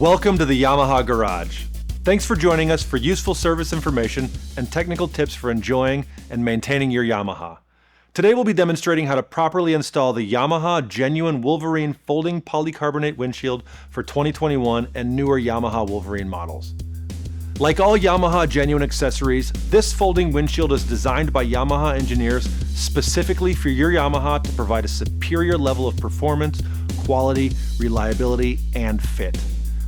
Welcome to the Yamaha Garage. Thanks for joining us for useful service information and technical tips for enjoying and maintaining your Yamaha. Today we'll be demonstrating how to properly install the Yamaha genuine Wolverine folding polycarbonate windshield for 2021 and newer Yamaha Wolverine models. Like all Yamaha genuine accessories, this folding windshield is designed by Yamaha engineers specifically for your Yamaha to provide a superior level of performance, quality, reliability, and fit.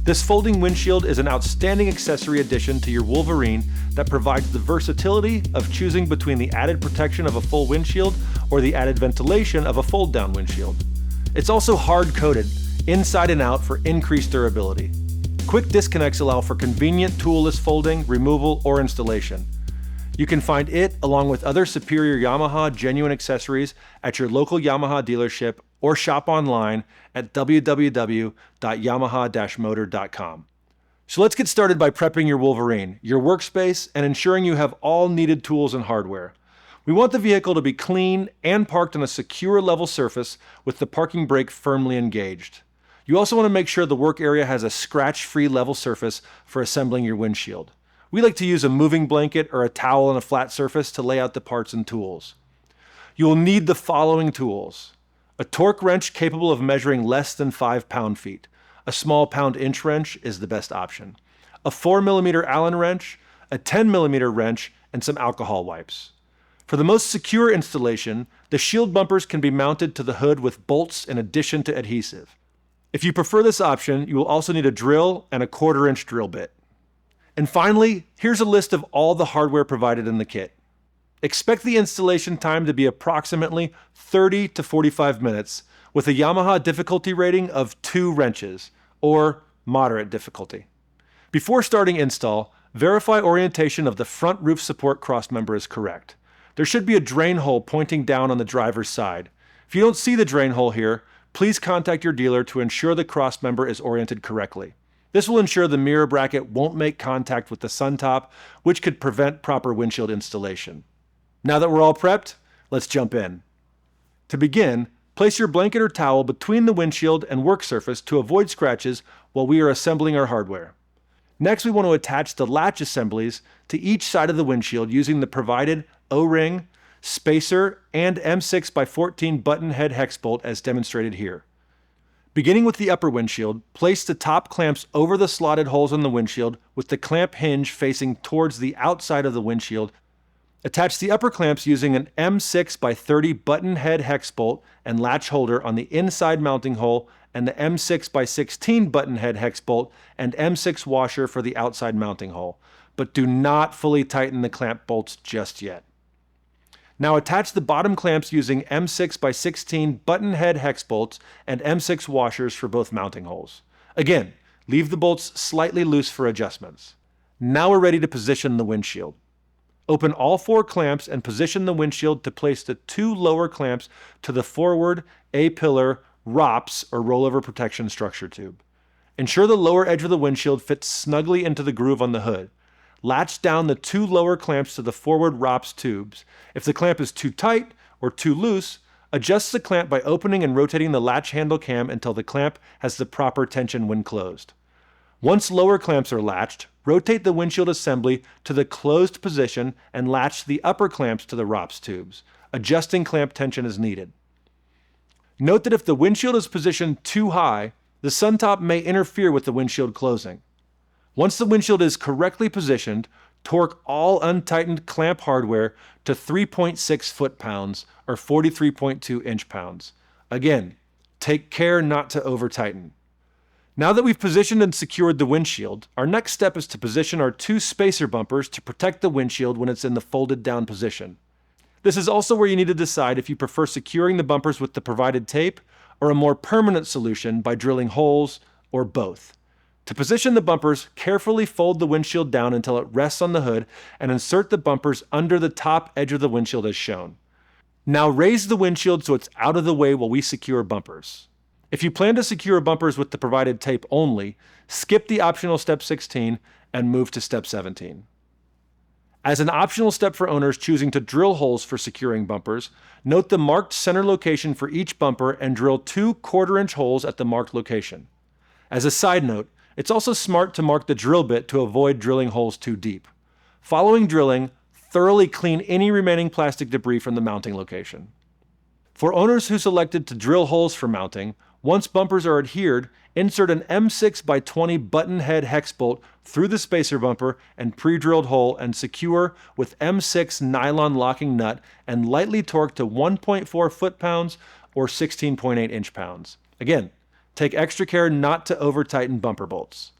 This folding windshield is an outstanding accessory addition to your Wolverine that provides the versatility of choosing between the added protection of a full windshield or the added ventilation of a fold-down windshield. It's also hard-coated, inside and out, for increased durability. Quick disconnects allow for convenient toolless folding, removal, or installation. You can find it, along with other superior Yamaha genuine accessories, at your local Yamaha dealership or shop online at www.yamaha-motor.com. So let's get started by prepping your Wolverine, your workspace, and ensuring you have all needed tools and hardware. We want the vehicle to be clean and parked on a secure level surface with the parking brake firmly engaged. You also want to make sure the work area has a scratch-free level surface for assembling your windshield. We like to use a moving blanket or a towel on a flat surface to lay out the parts and tools. You will need the following tools: a torque wrench capable of measuring less than 5 pound-feet. A small pound-inch wrench is the best option. A 4mm Allen wrench, a 10mm wrench, and some alcohol wipes. For the most secure installation, the shield bumpers can be mounted to the hood with bolts in addition to adhesive. If you prefer this option, you will also need a drill and a 1/4-inch drill bit. And finally, here's a list of all the hardware provided in the kit. Expect the installation time to be approximately 30 to 45 minutes, with a Yamaha difficulty rating of 2 wrenches, or moderate difficulty. Before starting install, verify orientation of the front roof support crossmember is correct. There should be a drain hole pointing down on the driver's side. If you don't see the drain hole here, please contact your dealer to ensure the crossmember is oriented correctly. This will ensure the mirror bracket won't make contact with the sun top, which could prevent proper windshield installation. Now that we're all prepped, let's jump in. To begin, place your blanket or towel between the windshield and work surface to avoid scratches while we are assembling our hardware. Next, we want to attach the latch assemblies to each side of the windshield using the provided O-ring, spacer, and M6x14 button head hex bolt as demonstrated here. Beginning with the upper windshield, place the top clamps over the slotted holes in the windshield with the clamp hinge facing towards the outside of the windshield. Attach the upper clamps using an M6x30 button head hex bolt and latch holder on the inside mounting hole, and the M6x16 button head hex bolt and M6 washer for the outside mounting hole. But do not fully tighten the clamp bolts just yet. Now attach the bottom clamps using M6x16 button head hex bolts and M6 washers for both mounting holes. Again, leave the bolts slightly loose for adjustments. Now we're ready to position the windshield. Open all 4 clamps and position the windshield to place the 2 lower clamps to the forward A-pillar ROPS, or rollover protection structure tube. Ensure the lower edge of the windshield fits snugly into the groove on the hood. Latch down the 2 lower clamps to the forward ROPS tubes. If the clamp is too tight or too loose, adjust the clamp by opening and rotating the latch handle cam until the clamp has the proper tension when closed. Once lower clamps are latched, rotate the windshield assembly to the closed position and latch the upper clamps to the ROPS tubes. Adjusting clamp tension as needed. Note that if the windshield is positioned too high, the sun top may interfere with the windshield closing. Once the windshield is correctly positioned, torque all untightened clamp hardware to 3.6 foot-pounds or 43.2 inch-pounds. Again, take care not to over-tighten. Now that we've positioned and secured the windshield, our next step is to position our 2 spacer bumpers to protect the windshield when it's in the folded down position. This is also where you need to decide if you prefer securing the bumpers with the provided tape or a more permanent solution by drilling holes, or both. To position the bumpers, carefully fold the windshield down until it rests on the hood and insert the bumpers under the top edge of the windshield as shown. Now raise the windshield so it's out of the way while we secure bumpers. If you plan to secure bumpers with the provided tape only, skip the optional step 16 and move to step 17. As an optional step for owners choosing to drill holes for securing bumpers, note the marked center location for each bumper and drill 2 1/4-inch holes at the marked location. As a side note, It's also smart to mark the drill bit to avoid drilling holes too deep. Following drilling, thoroughly clean any remaining plastic debris from the mounting location. For owners who selected to drill holes for mounting, once bumpers are adhered, insert an M6x20 button head hex bolt through the spacer bumper and pre-drilled hole and secure with M6 nylon locking nut and lightly torque to 1.4 foot-pounds or 16.8 inch-pounds. Again, take extra care not to over-tighten bumper bolts.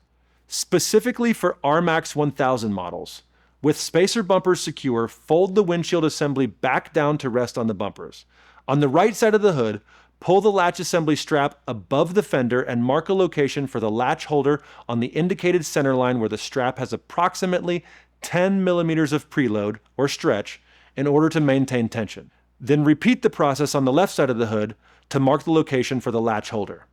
Specifically for RMAX 1000 models, with spacer bumpers secure, fold the windshield assembly back down to rest on the bumpers. On the right side of the hood, pull the latch assembly strap above the fender and mark a location for the latch holder on the indicated center line where the strap has approximately 10 millimeters of preload or stretch in order to maintain tension. Then repeat the process on the left side of the hood to mark the location for the latch holder.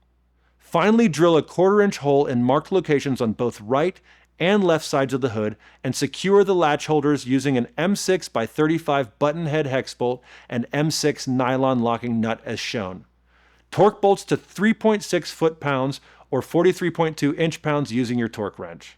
Finally, drill a 1/4 inch hole in marked locations on both right and left sides of the hood and secure the latch holders using an M6x35 button head hex bolt and M6 nylon locking nut as shown. Torque bolts to 3.6 foot-pounds or 43.2 inch-pounds using your torque wrench.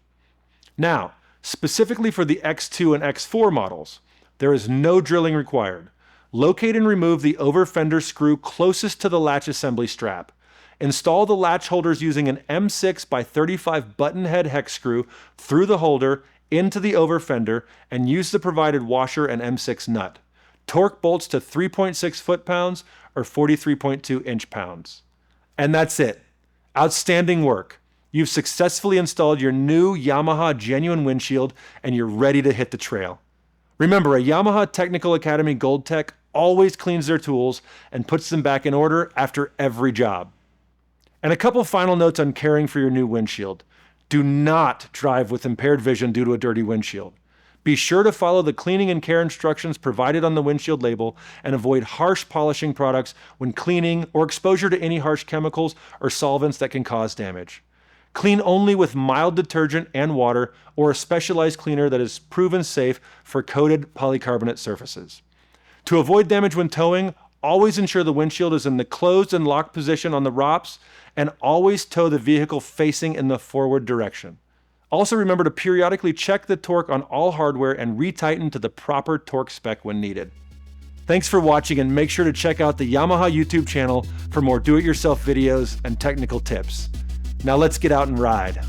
Now, specifically for the X2 and X4 models, there is no drilling required. Locate and remove the over fender screw closest to the latch assembly strap. Install the latch holders using an M6x35 button head hex screw through the holder into the over fender and use the provided washer and M6 nut. Torque bolts to 3.6 foot-pounds or 43.2 inch-pounds. And that's it. Outstanding work. You've successfully installed your new Yamaha genuine windshield and you're ready to hit the trail. Remember, a Yamaha Technical Academy Gold Tech always cleans their tools and puts them back in order after every job. And a couple final notes on caring for your new windshield. Do not drive with impaired vision due to a dirty windshield. Be sure to follow the cleaning and care instructions provided on the windshield label and avoid harsh polishing products when cleaning or exposure to any harsh chemicals or solvents that can cause damage. Clean only with mild detergent and water or a specialized cleaner that is proven safe for coated polycarbonate surfaces. To avoid damage when towing, always ensure the windshield is in the closed and locked position on the ROPS and always tow the vehicle facing in the forward direction. Also remember to periodically check the torque on all hardware and retighten to the proper torque spec when needed. Thanks for watching and make sure to check out the Yamaha YouTube channel for more do-it-yourself videos and technical tips. Now let's get out and ride.